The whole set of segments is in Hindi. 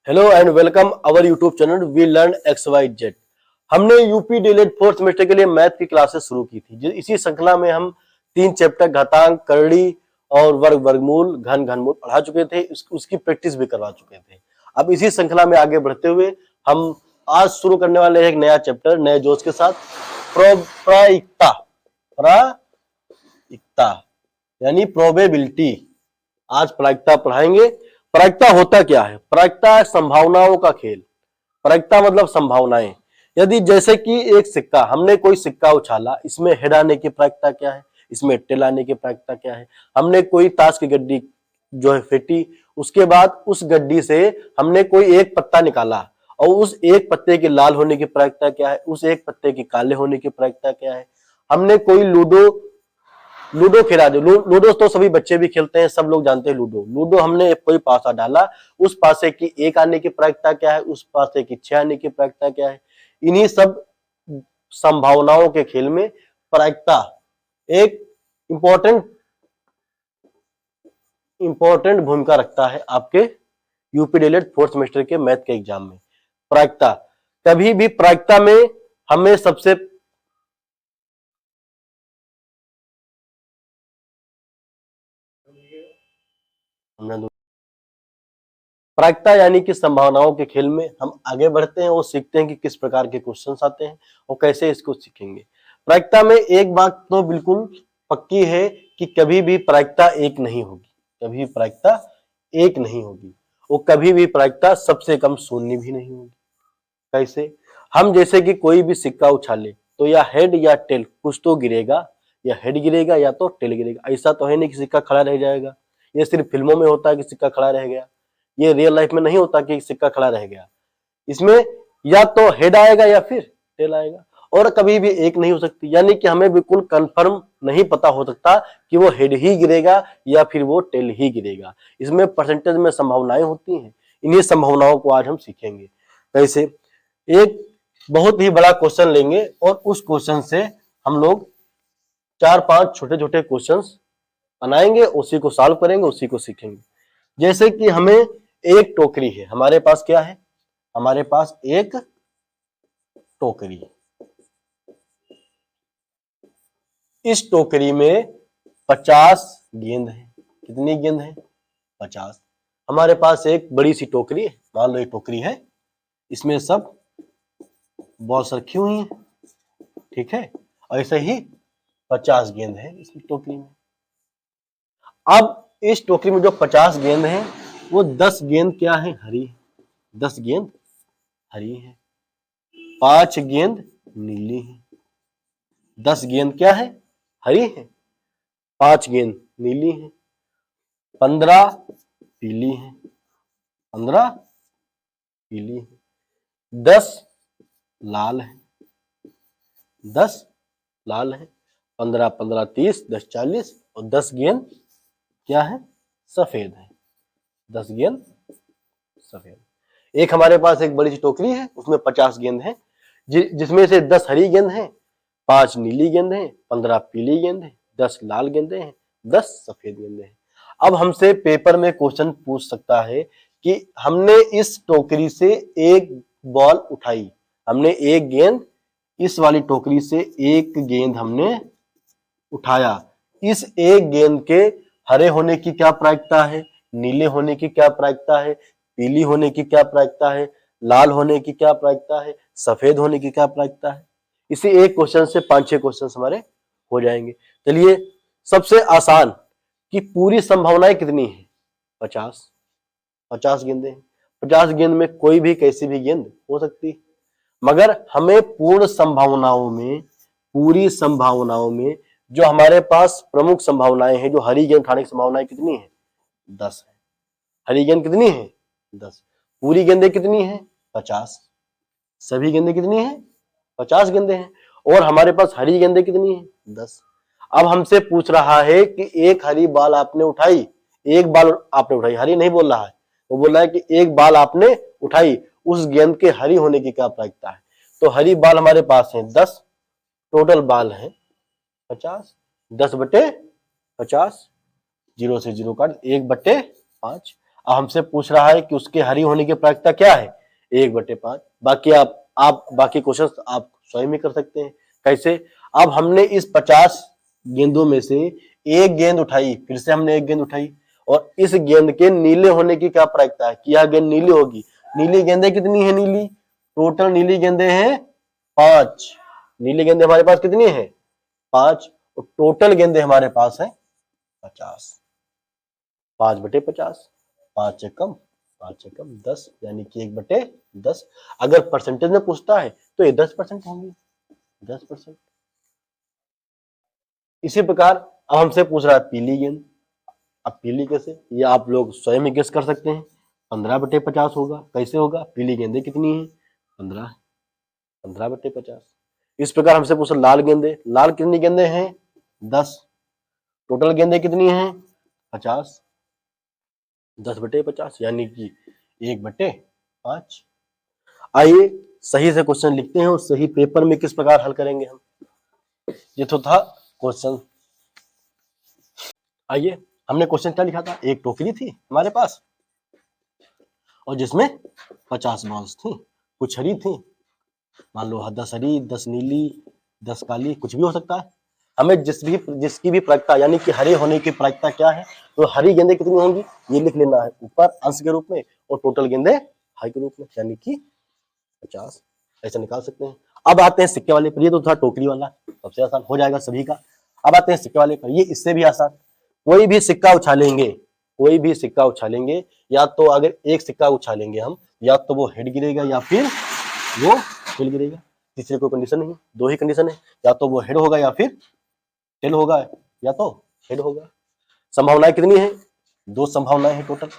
Hello and welcome our YouTube channel we learn X Y Z. हमने यूपी डीएलएड फोर्थ सेमेस्टर के लिए मैथ की क्लासेस शुरू की थी। इसी श्रृंखला में हम 3 चैप्टर घातांक, करड़ी और वर्ग, वर्गमूल, घन, घनमूल पढ़ा चुके थे। उसकी प्रैक्टिस भी करवा चुके थे। अब इसी श्रृंखला में आगे बढ़ते हुए हम आज शुरू करने वाले हैं एक नया चैप्टर नए जोश के साथ, प्रायिकता। प्रायिकता यानी प्रोबेबिलिटी। आज प्रायिकता पढ़ाएंगे। प्रायिकता होता क्या है? प्रायिकता संभावनाओं का खेल। प्रायिकता मतलब संभावनाएं। यदि जैसे कि एक सिक्का, हमने कोई सिक्का उछाला, इसमें हेड आने की प्रायिकता क्या है, इसमें टेल आने की प्रायिकता क्या है। हमने कोई ताश की गड्डी जो है फेंटी, उसके बाद उस गड्डी से हमने कोई एक पत्ता निकाला और उस एक पत्ते के लाल होने की प्रायिकता क्या है, उस एक पत्ते के काले होने की प्रायिकता क्या है। हमने कोई लूडो खेला, लूडो तो सभी बच्चे भी खेलते हैं, सब लोग जानते हैं लूडो हमने कोई पासा डाला, उस पासे की एक आने की प्रायिकता क्या है, उस पासे की 6 आने की प्रायिकता क्या है। इन्हीं सब संभावनाओं के खेल में प्रायिकता एक इंपॉर्टेंट भूमिका रखता है आपके यूपी डीएलएड फोर्थ सेमेस्टर के मैथ के एग्जाम में। प्रायिकता, कभी भी प्रायिकता में हमें सबसे प्रायिकता यानी कि संभावनाओं के खेल में हम आगे बढ़ते हैं और सीखते हैं कि किस प्रकार के क्वेश्चंस आते हैं और कैसे इसको सीखेंगे। प्रायिकता में एक बात तो बिल्कुल पक्की है कि कभी भी प्रायिकता एक नहीं होगी। कभी प्रायिकता एक नहीं होगी और कभी भी प्रायिकता सबसे कम शून्य भी नहीं होगी। कैसे? हम जैसे कि कोई भी सिक्का उछाले तो या हेड या टेल कुछ तो गिरेगा, या हेड गिरेगा या तो टेल गिरेगा। ऐसा तो है नहीं कि सिक्का खड़ा रह जाएगा। ये सिर्फ फिल्मों में होता है कि सिक्का खड़ा रह गया, ये रियल लाइफ में नहीं होता कि सिक्का खड़ा रह गया। इसमें या तो हेड आएगा या फिर टेल आएगा और कभी भी एक नहीं हो सकती। यानी कि हमें बिल्कुल कंफर्म नहीं पता हो सकता कि वो हेड ही गिरेगा या फिर वो टेल ही गिरेगा। इसमें परसेंटेज में संभावनाएं होती हैं। इन्हीं संभावनाओं को आज हम सीखेंगे। कैसे? एक बहुत ही बड़ा क्वेश्चन लेंगे और उस क्वेश्चन से हम लोग 4-5 छोटे छोटे क्वेश्चंस बनाएंगे, उसी को सॉल्व करेंगे, उसी को सीखेंगे। जैसे कि हमें एक टोकरी है, हमारे पास क्या है? हमारे पास एक टोकरी है। इस टोकरी में 50 गेंद है। कितनी गेंद है? 50। हमारे पास एक बड़ी सी टोकरी है, मान लो ये टोकरी है, इसमें सब बॉल्स रखी हुई हैं, ठीक है। और ऐसे ही 50 गेंद है इस टोकरी में। अब इस टोकरी में जो 50 गेंद है वो 10 गेंद क्या है? हरी है। 10 गेंद हरी है, 5 गेंद नीली है। 10 गेंद क्या है? हरी है, 5 गेंद नीली है, 15 पीली है, 15 पीली है, 10 लाल है, 10 लाल है, 15 15 30, 10 40 और 10 गेंद क्या है? सफेद है। 10 गेंद सफेद। एक हमारे पास एक बड़ी सी टोकरी है, उसमें 50 गेंद है, जिसमें से 10 हरी गेंद है, 5 नीली गेंद है, 15 पीली गेंद है, 10 लाल गेंदे हैं, 10 सफेद गेंदे हैं। अब हमसे पेपर में क्वेश्चन पूछ सकता है कि हमने इस टोकरी से एक बॉल उठाई, हमने एक गेंद, इस वाली टोकरी से एक गेंद हमने उठाया। इस एक गेंद के हरे होने की क्या प्रायिकता है, नीले होने की क्या प्रायिकता है, पीली होने की क्या प्रायिकता है, लाल होने की क्या प्रायिकता है, सफेद होने की क्या प्रायिकता है। इसी एक क्वेश्चन से 5-6 क्वेश्चन हमारे हो जाएंगे। चलिए, सबसे आसान कि पूरी संभावनाएं कितनी है? 50 गेंदें हैं। 50 गेंद में कोई भी कैसी भी गेंद हो सकती है, मगर हमें पूरी संभावनाओं में जो हमारे पास प्रमुख संभावनाएं हैं, जो हरी गेंद उठाने की संभावनाएं कितनी है? 10 है। हरी गेंद कितनी है? 10। पूरी गेंदें कितनी है? 50। सभी गेंदें कितनी है? 50 गेंदें हैं। और हमारे पास हरी गेंदें कितनी है? 10। अब हमसे पूछ रहा है कि एक हरी बॉल आपने उठाई, एक बॉल आपने उठाई, हरी नहीं बोल रहा है, वो बोल रहा है कि एक बॉल आपने उठाई, उस गेंद के हरी होने की क्या प्रायिकता है। तो हरी बॉल हमारे पास है 10, टोटल बॉल है 50, 10/50, 0 से 0 काट 1/5। अब हमसे पूछ रहा है कि उसके हरी होने की प्रायिकता क्या है, 1/5। बाकी आप बाकी क्वेश्चन आप स्वयं ही कर सकते हैं। कैसे? अब हमने इस 50 गेंदों में से एक गेंद उठाई, फिर से हमने एक गेंद उठाई, और इस गेंद के नीले होने की क्या प्रायिकता है कि यह गेंद नीली होगी। नीली गेंदें कितनी है? नीली टोटल नीली गेंदें हैं 5। नीली गेंदें हमारे पास कितनी है? 5। और टोटल गेंदें हमारे पास है 50। 5/50, 5 एकम 5 एकम 10, यानी कि 1/10। अगर परसेंटेज में पूछता है तो ये 10% होंगे, 10%। इसी प्रकार अब हमसे पूछ रहा है पीली गेंद। अब पीली कैसे, ये आप लोग स्वयं ही गेस कर सकते हैं। 15/50 होगा। कैसे होगा? पीली गेंदें कितनी है? 15, 15/50। इस प्रकार हमसे पूछा लाल गेंदें। लाल कितनी गेंदें हैं? 10। टोटल गेंदें कितनी हैं? 50। 10/50 यानी कि 1/5। आइए सही से क्वेश्चन लिखते हैं और सही पेपर में किस प्रकार हल करेंगे हम। ये तो था क्वेश्चन। आइए, हमने क्वेश्चन क्या लिखा था? एक टोकरी थी हमारे पास और जिसमें 50 बॉल्स थी। कुछ हरी थी, मान लो 10 हरी, 10 नीली, 10 काली, कुछ भी हो सकता है। हमें जिसकी भी प्रायिकता यानी कि हरे होने की प्रायिकता क्या है, तो हरी गेंदें कितनी होंगी ये लिख लेना है ऊपर अंश के रूप में, और टोटल गेंदें हाई के रूप में, यानी कि 50। ऐसा निकाल सकते हैं। अब आते हैं सिक्के वाले पर। ये तो था टोकरी वाला, सबसे आसान हो जाएगा सभी का। अब आते हैं सिक्के वाले पर। ये इससे भी आसान। कोई भी सिक्का उछालेंगे, कोई भी सिक्का उछालेंगे, या तो अगर एक सिक्का उछालेंगे हम, या तो वो हेड गिरेगा या फिर वो टेल गिरेगा। तीसरी कोई कंडीशन नहीं, दो ही कंडीशन है, या तो वो हेड होगा या फिर टेल होगा, या तो हेड होगा। संभावनाएं कितनी है? 2 संभावनाएं हैं टोटल,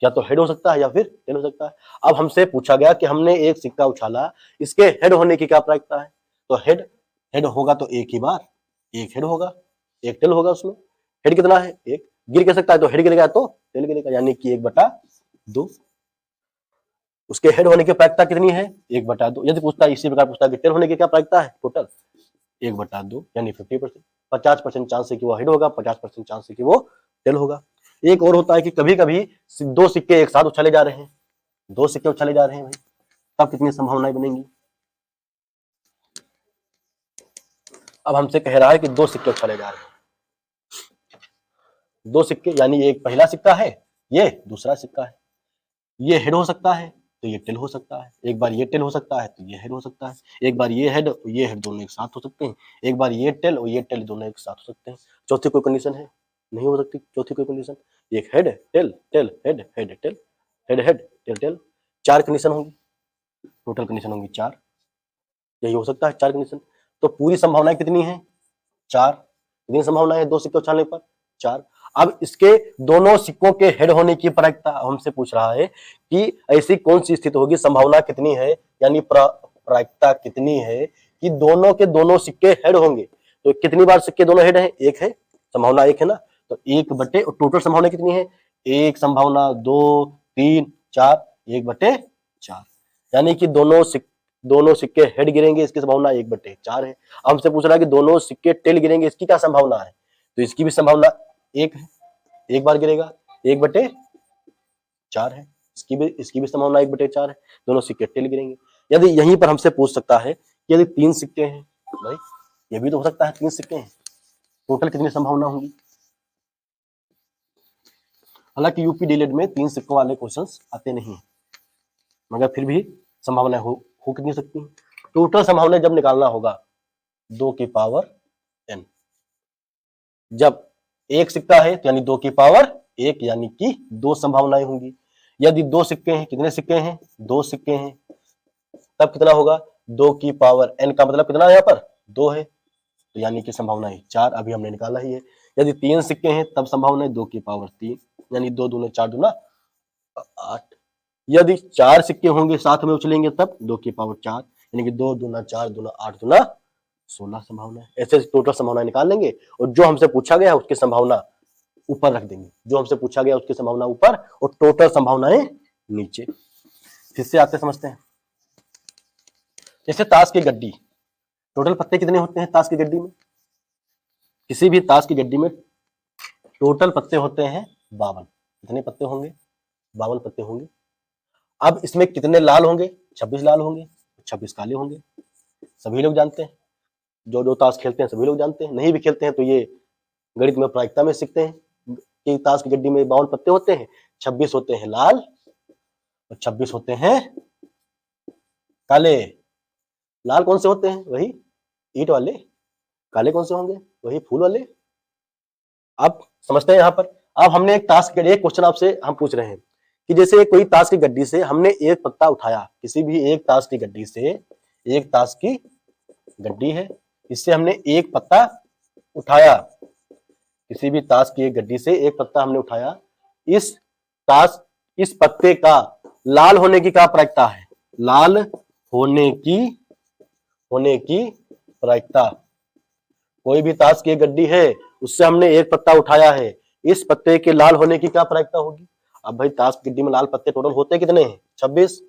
या तो हेड हो सकता है या फिर टेल हो सकता है। अब हमसे पूछा गया कि हमने एक सिक्का उछाला, इसके हेड होने की क्या प्रायिकता है, तो हेड हेड होगा तो एक ही बार एक हेड होगा, एक टेल होगा। उसमें हेड कितना है? एक। गिर के सकता है तो हेड गिरेगा तो टेल गिरेगा, यानी कि 1/2। उसके हेड होने की प्रायिकता कितनी है? 1/2। यदि पूछता है इसी प्रकार पूछता है कि टेल होने की क्या प्रायिकता है टोटल, 1/2 यानी 50%। 50% चांस है कि वो हेड होगा, 50% चांस है कि वो टेल होगा। एक और होता है कि कभी कभी 2 सिक्के एक साथ उछाले जा रहे हैं, 2 सिक्के उछाले जा रहे हैं भाई, तब कितनी संभावनाएं बनेंगी। अब हमसे कह रहा है कि 2 सिक्के उछाले जा रहे हैं, 2 सिक्के यानी एक पहला सिक्का है, ये दूसरा सिक्का है। ये हेड हो सकता है तो ये टेल हो सकता है, एक बार ये टेल हो सकता है तो ये हेड हो सकता है, एक बार ये हेड और ये हेड दोनों एक साथ हो सकते हैं, एक बार ये टेल और ये टेल दोनों एक साथ हो सकते हैं। चौथी कोई कंडीशन है? नहीं हो सकती चौथी कोई कंडीशन। एक head tail tail head head tail head head tail tail, 4 condition होंगी, टोटल कंडीशन होंगी 4। यही हो सकता है 4 कंडीशन। तो पूरी संभावनाएं कितनी है? 4। कितनी संभावना है 2 सिक्के उछालने पर? 4। अब इसके दोनों सिक्कों के हेड होने की प्रायिकता हमसे पूछ रहा है कि ऐसी कौन सी स्थिति होगी, संभावना कितनी है, यानी प्रायिकता कितनी है कि दोनों के दोनों सिक्के हेड होंगे। तो कितनी बार सिक्के दोनों हेड हैं? एक है, संभावना एक है ना, तो 1/, और टोटल संभावना कितनी है? एक संभावना, 2, 3, 4, 1/4, यानी कि दोनों सिक्के हेड गिरेंगे, इसकी संभावना 1/4 है। हमसे पूछ रहा है कि दोनों सिक्के टेल गिरेंगे, इसकी क्या संभावना है, तो इसकी भी संभावना 1 है, एक बार गिरेगा, 1/4 है। इसकी भी संभावना 1/4 है, दोनों सिक्के टेल गिरेंगे। यदि यहीं पर हमसे पूछ सकता है कि यदि 3 सिक्के हैं, भाई ये भी तो हो सकता है 3 सिक्के हैं, टोटल कितनी संभावना होंगी। हालांकि यूपी डीएलएड में 3 सिक्कों वाले क्वेश्चंस आते नहीं है, मगर फिर भी संभावना हो कितनी सकती है। टोटल संभावना जब निकालना होगा 2 की पावर n, जब एक सिक्का है तो यानी 2 की पावर 1, यानी कि 2 संभावनाएं होंगी। यदि 2 सिक्के हैं, कितने सिक्के हैं? 2 सिक्के हैं, तब कितना होगा? 2 की पावर n का मतलब कितना है यहाँ पर? 2 है, तो यानी कि संभावना है 4, अभी हमने निकाला ही है। यदि 3 सिक्के हैं तब संभावना है 2 की पावर 3, यानी 2 दूने 4 दूना 8। यदि 4 सिक्के होंगे साथ में उछलेंगे तब 2 की पावर 4, यानी कि 2 दूना 4 दूना 8 दूना 16 संभावना है। ऐसे टोटल संभावना निकाल लेंगे और जो हमसे पूछा गया उसकी संभावना ऊपर रख देंगे, जो हमसे पूछा गया उसकी संभावना ऊपर और टोटल संभावनाएं नीचे। फिर से आते समझते हैं। जैसे ताश की गड्डी, टोटल पत्ते कितने होते हैं ताश की गड्डी में? किसी भी ताश की गड्डी में टोटल पत्ते होते हैं 52। कितने पत्ते होंगे? 52 पत्ते होंगे। अब इसमें कितने लाल होंगे? 26 लाल होंगे, 26 काले होंगे। सभी लोग जानते हैं, जो ताश खेलते हैं सभी लोग जानते हैं, नहीं भी खेलते हैं तो ये गणित में प्रायिकता में सीखते हैं कि ताश की गड्डी में 52 पत्ते होते हैं, 26 होते हैं लाल और 26 होते हैं काले। लाल कौन से होते हैं? वही ईंट वाले। काले कौन से होंगे? वही फूल वाले। आप समझते हैं यहाँ पर? अब हमने एक क्वेश्चन आपसे हम पूछ रहे हैं कि जैसे कोई ताश की गड्डी से हमने एक पत्ता उठाया, किसी भी एक ताश की गड्डी से, एक ताश की गड्डी है, इससे हमने एक पत्ता उठाया, किसी भी ताश की एक गड्डी से एक पत्ता हमने उठाया, इस पत्ते का लाल होने की क्या प्रायिकता है? लाल होने की प्रायिकता। कोई भी ताश की गड्डी है, उससे हमने एक पत्ता उठाया है, इस पत्ते के लाल होने की क्या प्रायिकता होगी? अब भाई ताश की गड्डी में लाल पत्ते टोटल होते कितने हैं? 26।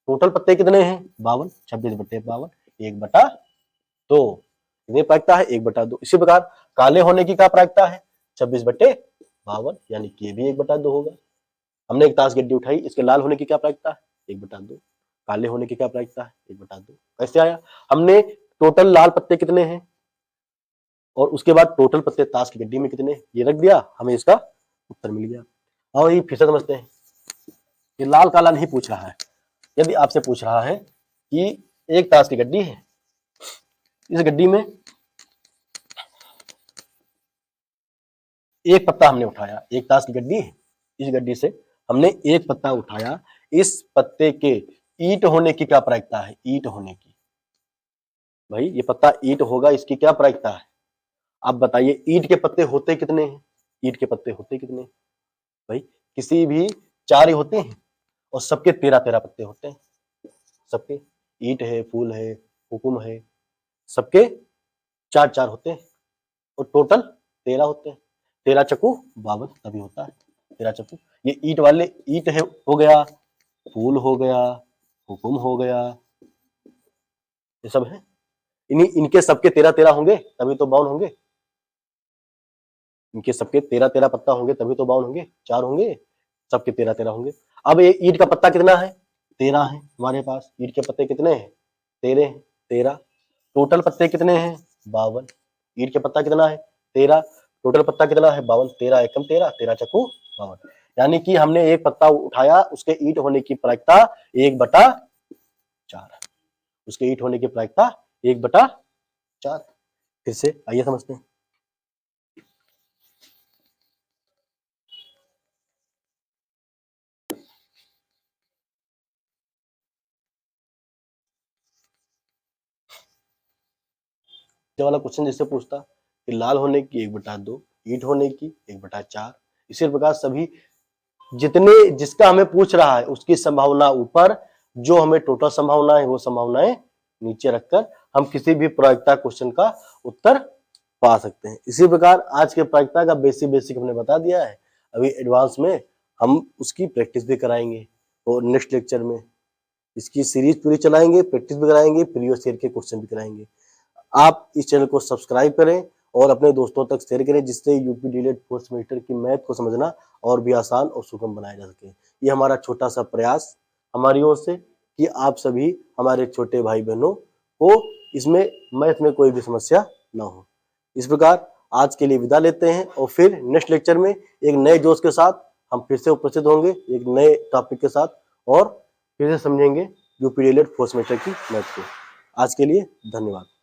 टोटल पत्ते कितने हैं? 52। 26/52 1/2। कितनी प्रायिकता है? 1/2। इसी प्रकार काले होने की क्या प्रायिकता है? 26/52, यानी कि ये भी 1/2 होगा। हमने एक ताश गड्डी उठाई, इसके लाल होने की क्या प्रायिकता है? 1/2। काले होने की क्या प्रायिकता है? 1/2। कैसे आया? हमने टोटल लाल पत्ते कितने हैं और उसके बाद टोटल पत्ते ताश की गड्डी में कितने, ये रख दिया, हमें इसका उत्तर मिल गया। और ये फिर से समझते हैं, ये लाल काला नहीं पूछ रहा है। यदि आपसे पूछ रहा है कि एक ताश की गड्डी है, इस गड्डी में एक पत्ता हमने उठाया, एक ताश की गड्डी है, इस गड्डी से हमने एक पत्ता उठाया, इस पत्ते के ईंट होने की क्या प्रायिकता है? ईंट होने की। भाई ये पत्ता ईंट होगा, इसकी क्या प्रायिकता है? आप बताइए, ईंट के पत्ते होते कितने हैं? ईंट के पत्ते होते कितने? भाई किसी भी 4 ही होते हैं और सबके 13-13 पत्ते होते हैं। सबके, ईंट है, फूल है, हुकुम है, सबके 4-4 होते हैं और टोटल 13 होते हैं। 13 चक्कू 52 तभी होता है 13 चक्कू। ये ईंट वाले, ईंट है हो गया, फूल हो गया, हुकुम हो गया, ये सब है। इनके सबके 13-13 होंगे तभी तो 52 होंगे। इनके सबके 13-13 पत्ता होंगे तभी तो 52 होंगे। 4 होंगे, सबके 13-13 होंगे। अब ये ईंट का पत्ता कितना है? 13 है हमारे पास। ईंट के पत्ते कितने हैं? 13 हैं। 13 टोटल पत्ते कितने हैं? 52। ईंट के पत्ता कितना है? 13। टोटल पत्ता कितना है? 52। 13 एकम 13, 13 चक्कू 52। यानी कि हमने एक पत्ता उठाया, उसके ईंट होने की प्रायिकता 1/4। उसके ईंट होने की प्रायिकता 1/4। फिर से आइए समझते हैं। ये वाला क्वेश्चन जिससे पूछता कि लाल होने की 1/2, ईंट होने की 1/4, इसी प्रकार सभी जितने जिसका हमें पूछ रहा है उसकी संभावना ऊपर, जो हमें टोटल संभावना है वो संभावनाएं नीचे रखकर हम किसी भी प्रायिकता क्वेश्चन का उत्तर पा सकते हैं। इसी प्रकार आज के प्रायिकता का बेसिक हमने बता दिया है। अभी एडवांस में हम उसकी प्रैक्टिस भी कराएंगे और नेक्स्ट लेक्चर में इसकी सीरीज पूरी चलाएंगे, प्रैक्टिस भी कराएंगे, प्रीवियस ईयर के क्वेश्चन भी कराएंगे। आप इस चैनल को सब्सक्राइब करें और अपने दोस्तों तक शेयर करें, जिससे यूपी डीएलएड फोर्थ सेमेस्टर की मैथ को समझना और भी आसान और सुगम बनाया जा सके। ये हमारा छोटा सा प्रयास हमारी ओर से कि आप सभी हमारे छोटे भाई बहनों को इसमें मैथ में कोई भी समस्या ना हो। इस प्रकार आज के लिए विदा लेते हैं और फिर नेक्स्ट लेक्चर में एक नए जोश के साथ हम फिर से उपस्थित होंगे, एक नए टॉपिक के साथ, और फिर से समझेंगे यूपी डीएलएड फोर्थ सेमेस्टर की मैथ को। आज के लिए धन्यवाद।